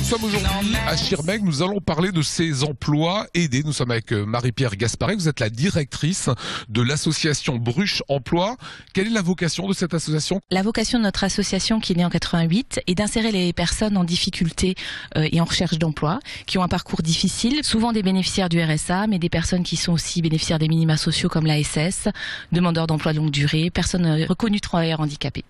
sommes aujourd'hui à Schirmeck, nous allons parler de ces emplois aidés. Nous sommes avec Marie-Pierre Gasparet, vous êtes la directrice de l'association Bruche Emploi. Quelle est la vocation de cette association? La vocation de notre association, qui est née en 88, est d'insérer les personnes en difficulté et en recherche d'emploi, qui ont un parcours difficile, souvent des bénéficiaires du RSA, mais des personnes qui sont aussi bénéficiaires des minima sociaux comme l'ASS, demandeurs d'emploi de longue durée, personnes reconnues travailleurs handicapés.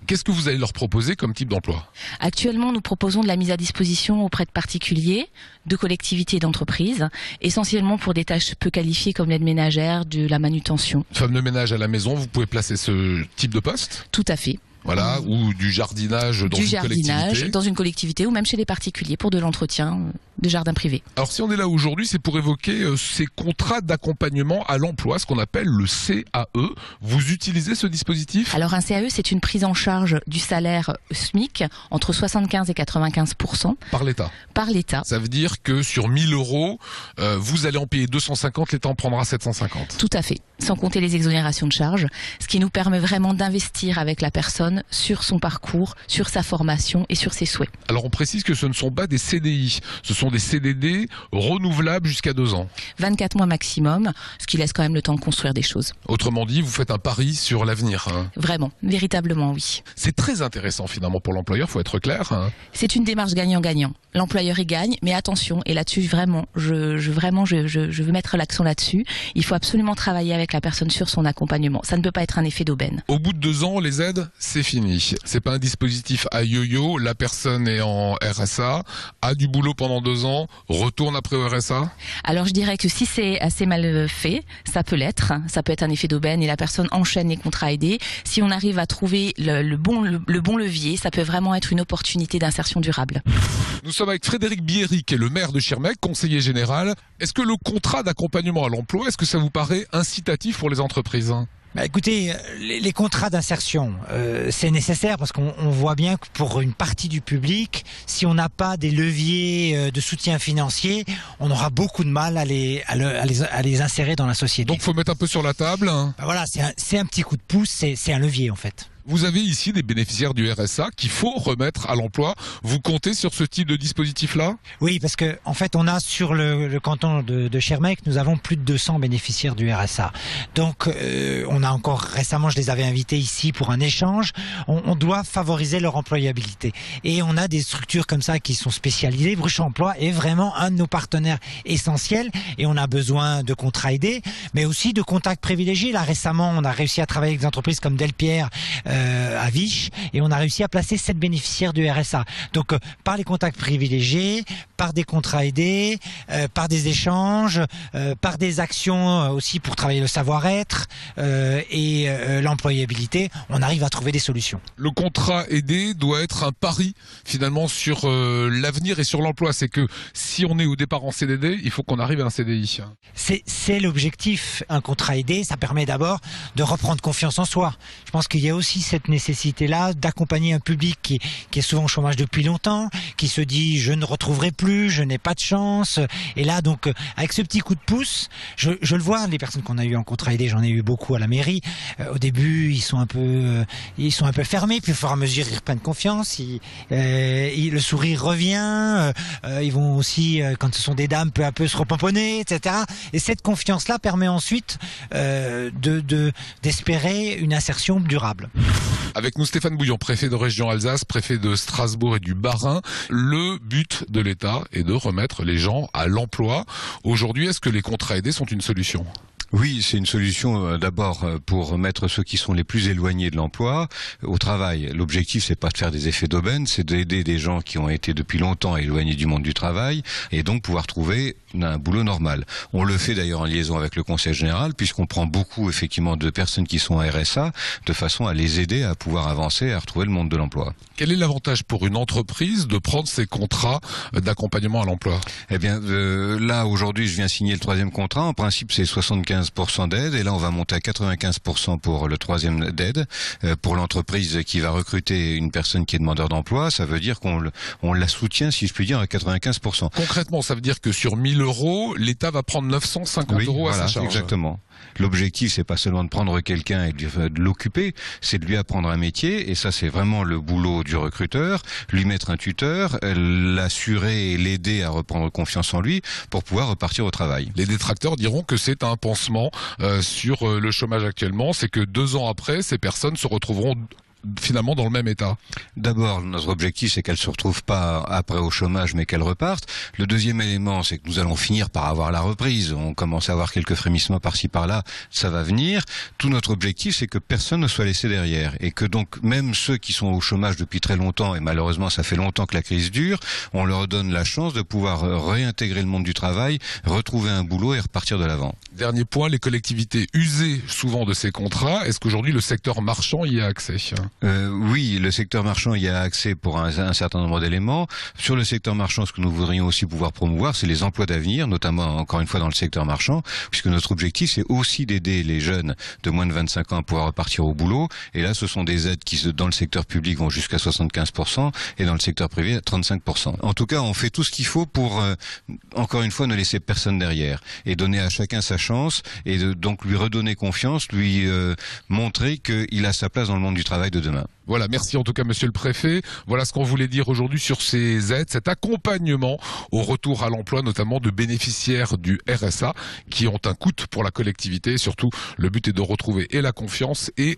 Qu'est-ce que vous allez leur proposer comme type d'emploi? Actuellement, nous proposons de la mise à disposition auprès de particuliers, de collectivités et d'entreprises, essentiellement pour des tâches peu qualifiées comme l'aide ménagère, de la manutention. Femme de ménage à la maison, vous pouvez placer ce type de poste? Tout à fait. Voilà, ou du jardinage dans une collectivité. Dans une collectivité ou même chez les particuliers pour de l'entretien de jardin privé. Alors si on est là aujourd'hui, c'est pour évoquer ces contrats d'accompagnement à l'emploi, ce qu'on appelle le CAE. Vous utilisez ce dispositif? Alors un CAE, c'est une prise en charge du salaire SMIC entre 75 et 95%. Par l'État? Par l'État. Ça veut dire que sur 1000 euros, vous allez en payer 250, l'État en prendra 750. Tout à fait, sans compter les exonérations de charges, ce qui nous permet vraiment d'investir avec la personne sur son parcours, sur sa formation et sur ses souhaits. Alors on précise que ce ne sont pas des CDI, ce sont des CDD renouvelables jusqu'à 2 ans. 24 mois maximum, ce qui laisse quand même le temps de construire des choses. Autrement dit, vous faites un pari sur l'avenir. Hein. Vraiment, véritablement oui. C'est très intéressant finalement pour l'employeur, faut être clair. Hein. C'est une démarche gagnant-gagnant. L'employeur y gagne, mais attention, et là-dessus vraiment, je veux mettre l'accent là-dessus. Il faut absolument travailler avec la personne sur son accompagnement. Ça ne peut pas être un effet d'aubaine. Au bout de 2 ans, les aides, c'est fini. C'est pas un dispositif à yo-yo. La personne est en RSA, a du boulot pendant 2 ans, retourne après au RSA. Alors je dirais que si c'est assez mal fait, ça peut l'être. Ça peut être un effet d'aubaine et la personne enchaîne les contrats aidés. Si on arrive à trouver le bon levier, ça peut vraiment être une opportunité d'insertion durable. Nous sommes avec Frédéric Bierry, qui est le maire de Schirmeck, conseiller général. Est-ce que le contrat d'accompagnement à l'emploi, est-ce que ça vous paraît incitatif pour les entreprises ? Écoutez, les contrats d'insertion, c'est nécessaire parce qu'on voit bien que pour une partie du public, si on n'a pas des leviers de soutien financier, on aura beaucoup de mal à les insérer dans la société. Donc, faut mettre un peu sur la table. Voilà, c'est un petit coup de pouce, c'est un levier en fait. Vous avez ici des bénéficiaires du RSA qu'il faut remettre à l'emploi. Vous comptez sur ce type de dispositif-là? Oui, parce que en fait, on a sur le canton de Schirmeck, nous avons plus de 200 bénéficiaires du RSA. Donc, on a encore récemment, je les avais invités ici pour un échange. On doit favoriser leur employabilité. Et on a des structures comme ça qui sont spécialisées. Bruche Emploi est vraiment un de nos partenaires essentiels. Et on a besoin de contrats aidés, mais aussi de contacts privilégiés. Là, récemment, on a réussi à travailler avec des entreprises comme Delpierre, à Viche, et on a réussi à placer 7 bénéficiaires du RSA. Donc par les contacts privilégiés, par des contrats aidés, par des échanges, par des actions aussi pour travailler le savoir-être et l'employabilité, on arrive à trouver des solutions. Le contrat aidé doit être un pari finalement sur l'avenir et sur l'emploi. C'est que si on est au départ en CDD, il faut qu'on arrive à un CDI. C'est l'objectif. Un contrat aidé, ça permet d'abord de reprendre confiance en soi. Je pense qu'il y a aussi cette nécessité-là d'accompagner un public qui est souvent au chômage depuis longtemps, qui se dit je ne retrouverai plus, je n'ai pas de chance. Et là donc avec ce petit coup de pouce, je le vois, les personnes qu'on a eues en contrat aidé, j'en ai eu beaucoup à la mairie. Au début ils sont un peu fermés, puis au fur et à mesure ils reprennent confiance, le sourire revient, ils vont aussi quand ce sont des dames peu à peu se repomponner, etc. Et cette confiance-là permet ensuite d'espérer une insertion durable. Avec nous Stéphane Bouillon, préfet de région Alsace, préfet de Strasbourg et du Bas-Rhin. Le but de l'État est de remettre les gens à l'emploi. Aujourd'hui, est-ce que les contrats aidés sont une solution ? Oui, c'est une solution d'abord pour mettre ceux qui sont les plus éloignés de l'emploi au travail. L'objectif, c'est pas de faire des effets d'aubaine, c'est d'aider des gens qui ont été depuis longtemps éloignés du monde du travail et donc pouvoir trouver un boulot normal. On le fait d'ailleurs en liaison avec le Conseil général puisqu'on prend beaucoup effectivement de personnes qui sont à RSA de façon à les aider à pouvoir avancer et à retrouver le monde de l'emploi. Quel est l'avantage pour une entreprise de prendre ces contrats d'accompagnement à l'emploi ? Eh bien, là aujourd'hui, je viens signer le 3e contrat. En principe, c'est 75% d'aide et là, on va monter à 95% pour le 3e d'aide. Pour l'entreprise qui va recruter une personne qui est demandeur d'emploi, ça veut dire qu'on la soutient, si je puis dire, à 95%. Concrètement, ça veut dire que sur 1000 euros, l'État va prendre 950 euros à sa charge. Exactement. L'objectif, c'est pas seulement de prendre quelqu'un et de l'occuper, c'est de lui apprendre un métier, et ça, c'est vraiment le boulot du recruteur, lui mettre un tuteur, l'assurer et l'aider à reprendre confiance en lui pour pouvoir repartir au travail. Les détracteurs diront que c'est un pansement sur le chômage actuellement, c'est que 2 ans après, ces personnes se retrouveront finalement dans le même état. D'abord, notre objectif, c'est qu'elles se retrouvent pas après au chômage, mais qu'elles repartent. Le deuxième élément, c'est que nous allons finir par avoir la reprise. On commence à avoir quelques frémissements par-ci par-là, ça va venir. Tout notre objectif, c'est que personne ne soit laissé derrière, et que donc même ceux qui sont au chômage depuis très longtemps, et malheureusement ça fait longtemps que la crise dure, on leur donne la chance de pouvoir réintégrer le monde du travail, retrouver un boulot et repartir de l'avant. Dernier point, les collectivités usées souvent de ces contrats. Est-ce qu'aujourd'hui le secteur marchand y a accès ? Oui, le secteur marchand y a accès pour un certain nombre d'éléments. Sur le secteur marchand, ce que nous voudrions aussi pouvoir promouvoir, c'est les emplois d'avenir, notamment encore une fois dans le secteur marchand, puisque notre objectif, c'est aussi d'aider les jeunes de moins de 25 ans à pouvoir repartir au boulot. Et là, ce sont des aides qui, dans le secteur public, vont jusqu'à 75%, et dans le secteur privé, 35%. En tout cas, on fait tout ce qu'il faut pour, encore une fois, ne laisser personne derrière, et donner à chacun sa chance, et donc lui redonner confiance, lui montrer qu'il a sa place dans le monde du travail de demain. Voilà, merci en tout cas monsieur le préfet. Voilà ce qu'on voulait dire aujourd'hui sur ces aides, cet accompagnement au retour à l'emploi, notamment de bénéficiaires du RSA qui ont un coût pour la collectivité. Et surtout, le but est de retrouver et la confiance et